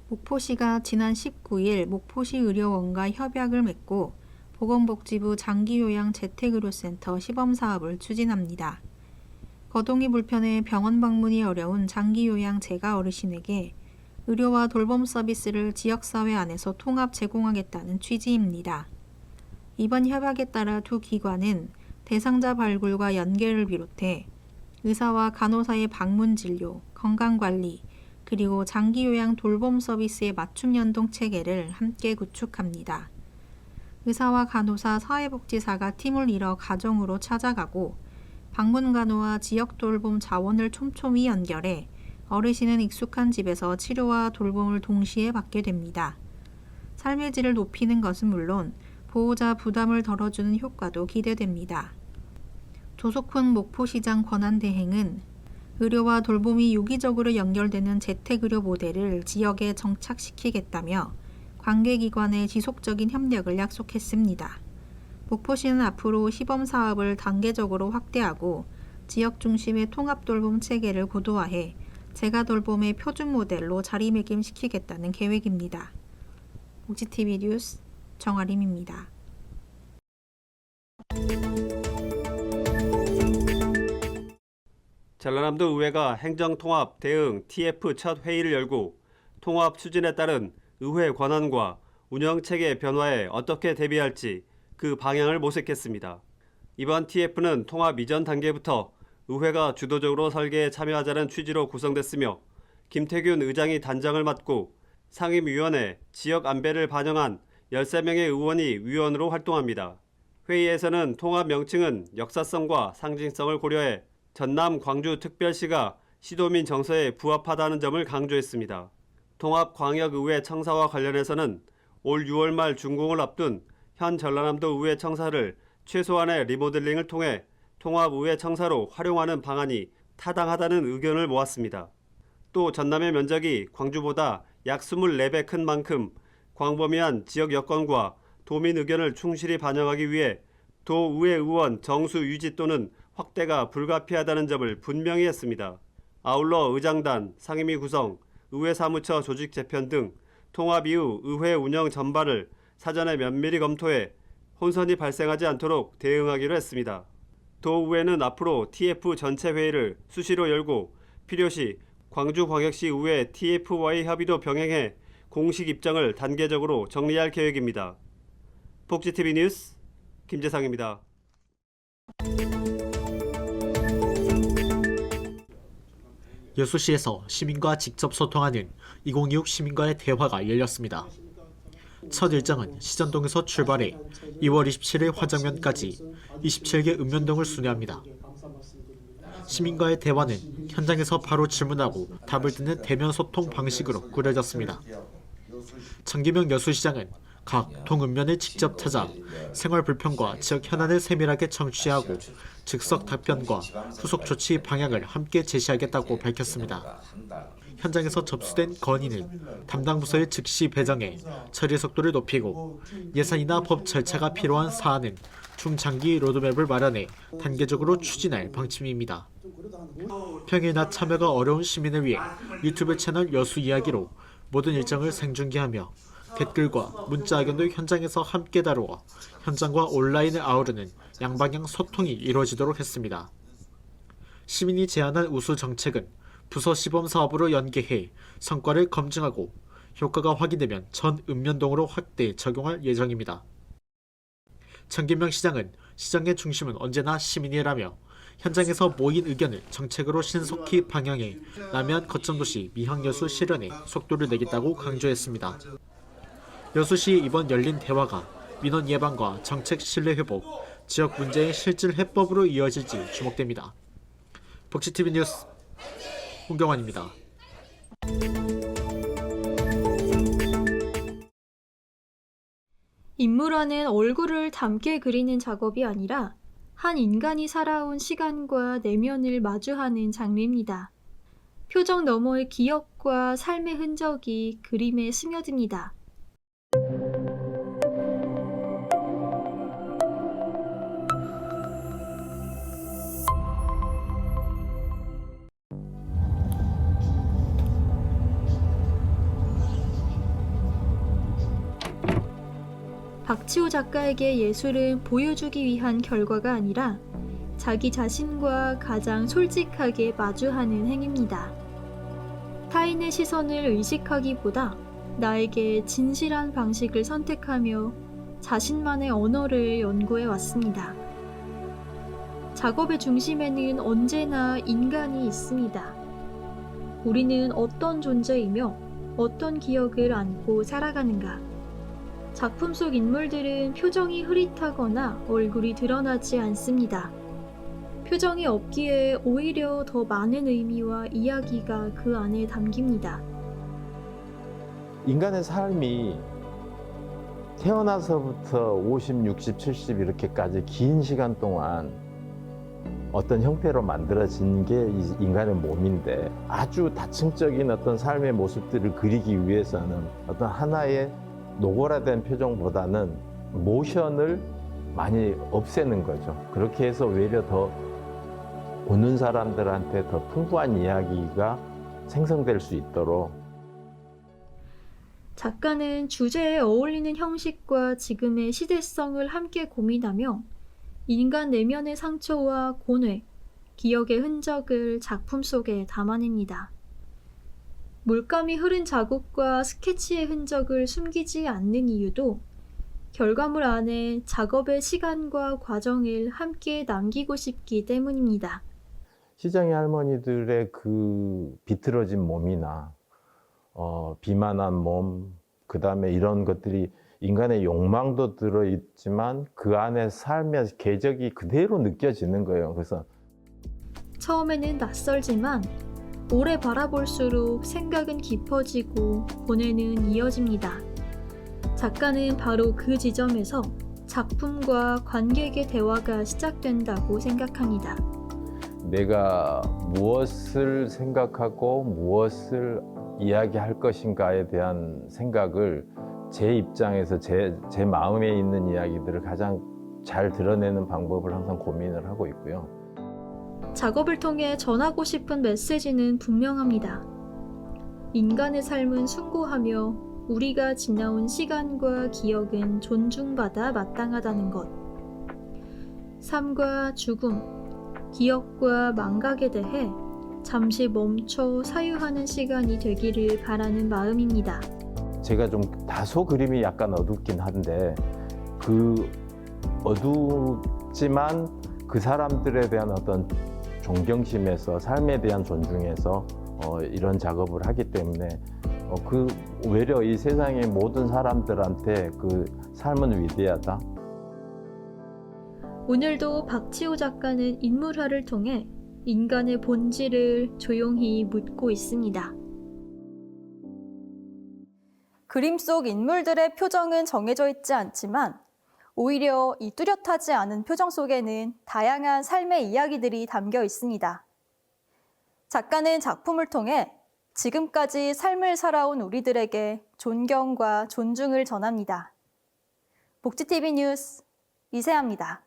목포시가 지난 19일 목포시 의료원과 협약을 맺고 보건복지부 장기요양 재택의료센터 시범사업을 추진합니다. 거동이 불편해 병원 방문이 어려운 장기요양 재가 어르신에게 의료와 돌봄 서비스를 지역사회 안에서 통합 제공하겠다는 취지입니다. 이번 협약에 따라 두 기관은 대상자 발굴과 연계를 비롯해 의사와 간호사의 방문 진료, 건강관리, 그리고 장기요양 돌봄 서비스의 맞춤 연동 체계를 함께 구축합니다. 의사와 간호사, 사회복지사가 팀을 이뤄 가정으로 찾아가고 방문 간호와 지역 돌봄 자원을 촘촘히 연결해 어르신은 익숙한 집에서 치료와 돌봄을 동시에 받게 됩니다. 삶의 질을 높이는 것은 물론 보호자 부담을 덜어주는 효과도 기대됩니다. 조석훈 목포시장 권한대행은 의료와 돌봄이 유기적으로 연결되는 재택의료 모델을 지역에 정착시키겠다며 관계기관의 지속적인 협력을 약속했습니다. 목포시는 앞으로 시범사업을 단계적으로 확대하고 지역 중심의 통합돌봄 체계를 고도화해 재가돌봄의 표준 모델로 자리매김시키겠다는 계획입니다. 복지TV 뉴스 정아림입니다. 전라남도 의회가 행정통합 대응 TF 첫 회의를 열고 통합 추진에 따른 의회 권한과 운영체계 변화에 어떻게 대비할지 그 방향을 모색했습니다. 이번 TF는 통합 이전 단계부터 의회가 주도적으로 설계에 참여하자는 취지로 구성됐으며 김태균 의장이 단장을 맡고 상임위원회 지역 안배를 반영한 13명의 의원이 위원으로 활동합니다. 회의에서는 통합 명칭은 역사성과 상징성을 고려해 전남 광주특별시가 시도민 정서에 부합하다는 점을 강조했습니다. 통합광역의회 청사와 관련해서는 올 6월 말 준공을 앞둔 현 전라남도 의회 청사를 최소한의 리모델링을 통해 통합의회 청사로 활용하는 방안이 타당하다는 의견을 모았습니다. 또 전남의 면적이 광주보다 약 24배 큰 만큼 광범위한 지역 여건과 도민 의견을 충실히 반영하기 위해 도의회 의원 정수 유지 또는 확대가 불가피하다는 점을 분명히 했습니다. 아울러 의장단, 상임위 구성, 의회 사무처 조직 재편 등 통합 이후 의회 운영 전반을 사전에 면밀히 검토해 혼선이 발생하지 않도록 대응하기로 했습니다. 도의회는 앞으로 TF 전체 회의를 수시로 열고 필요시 광주광역시 의회 TF와의 협의도 병행해 공식 입장을 단계적으로 정리할 계획입니다. 복지TV 뉴스 김재상입니다. 여수시에서 시민과 직접 소통하는 2026 시민과의 대화가 열렸습니다. 첫 일정은 시전동에서 출발해 2월 27일 화정면까지 27개 읍면동을 순회합니다. 시민과의 대화는 현장에서 바로 질문하고 답을 듣는 대면 소통 방식으로 꾸려졌습니다. 장기명 여수시장은 각 동읍면을 직접 찾아 생활 불편과 지역 현안을 세밀하게 청취하고 즉석 답변과 후속 조치 방향을 함께 제시하겠다고 밝혔습니다. 현장에서 접수된 건의는 담당 부서에 즉시 배정해 처리 속도를 높이고 예산이나 법 절차가 필요한 사안은 중장기 로드맵을 마련해 단계적으로 추진할 방침입니다. 평일 낮 참여가 어려운 시민을 위해 유튜브 채널 여수 이야기로 모든 일정을 생중계하며 댓글과 문자 의견도 현장에서 함께 다루어 현장과 온라인을 아우르는 양방향 소통이 이루어지도록 했습니다. 시민이 제안한 우수 정책은 부서 시범 사업으로 연계해 성과를 검증하고 효과가 확인되면 전 읍면동으로 확대 적용할 예정입니다. 정기명 시장은 시정의 중심은 언제나 시민이라며 현장에서 모인 의견을 정책으로 신속히 방향해 남해안 거점도시 미항여수 실현에 속도를 내겠다고 강조했습니다. 여수시 이번 열린 대화가 민원 예방과 정책 신뢰 회복, 지역 문제의 실질 해법으로 이어질지 주목됩니다. 복지TV 뉴스 홍경환입니다. 인물화는 얼굴을 닮게 그리는 작업이 아니라 한 인간이 살아온 시간과 내면을 마주하는 장르입니다. 표정 너머의 기억과 삶의 흔적이 그림에 스며듭니다. 박치호 작가에게 예술은 보여주기 위한 결과가 아니라 자기 자신과 가장 솔직하게 마주하는 행위입니다. 타인의 시선을 의식하기보다 나에게 진실한 방식을 선택하며 자신만의 언어를 연구해 왔습니다. 작업의 중심에는 언제나 인간이 있습니다. 우리는 어떤 존재이며 어떤 기억을 안고 살아가는가? 작품 속 인물들은 표정이 흐릿하거나 얼굴이 드러나지 않습니다. 표정이 없기에 오히려 더 많은 의미와 이야기가 그 안에 담깁니다. 인간의 삶이 태어나서부터 50, 60, 70 이렇게까지 긴 시간 동안 어떤 형태로 만들어진 게 이 인간의 몸인데, 아주 다층적인 어떤 삶의 모습들을 그리기 위해서는 어떤 하나의 노골화된 표정보다는 모션을 많이 없애는 거죠. 그렇게 해서 오히려 더 보는 사람들한테 더 풍부한 이야기가 생성될 수 있도록. 작가는 주제에 어울리는 형식과 지금의 시대성을 함께 고민하며 인간 내면의 상처와 고뇌, 기억의 흔적을 작품 속에 담아냅니다. 물감이 흐른 자국과 스케치의 흔적을 숨기지 않는 이유도 결과물 안에 작업의 시간과 과정을 함께 남기고 싶기 때문입니다. 시장의 할머니들의 그 비틀어진 몸이나 비만한 몸, 그 다음에 이런 것들이 인간의 욕망도 들어있지만 그 안에 삶의 궤적이 그대로 느껴지는 거예요. 그래서 처음에는 낯설지만 오래 바라볼수록 생각은 깊어지고 고뇌는 이어집니다. 작가는 바로 그 지점에서 작품과 관객의 대화가 시작된다고 생각합니다. 내가 무엇을 생각하고 무엇을 이야기할 것인가에 대한 생각을 제 입장에서 제 마음에 있는 이야기들을 가장 잘 드러내는 방법을 항상 고민을 하고 있고요. 작업을 통해 전하고 싶은 메시지는 분명합니다. 인간의 삶은 숭고하며 우리가 지나온 시간과 기억은 존중받아 마땅하다는 것. 삶과 죽음, 기억과 망각에 대해 잠시 멈춰 사유하는 시간이 되기를 바라는 마음입니다. 제가 좀 다소 그림이 약간 어둡긴 한데, 그 어둡지만 그 사람들에 대한 어떤 존경심에서, 삶에 대한 존중에서 이런 작업을 하기 때문에 그 오히려 이 세상의 모든 사람들한테 그 삶은 위대하다. 오늘도 박치호 작가는 인물화를 통해 인간의 본질을 조용히 묻고 있습니다. 그림 속 인물들의 표정은 정해져 있지 않지만 오히려 이 뚜렷하지 않은 표정 속에는 다양한 삶의 이야기들이 담겨 있습니다. 작가는 작품을 통해 지금까지 삶을 살아온 우리들에게 존경과 존중을 전합니다. 복지TV 뉴스 이세아입니다.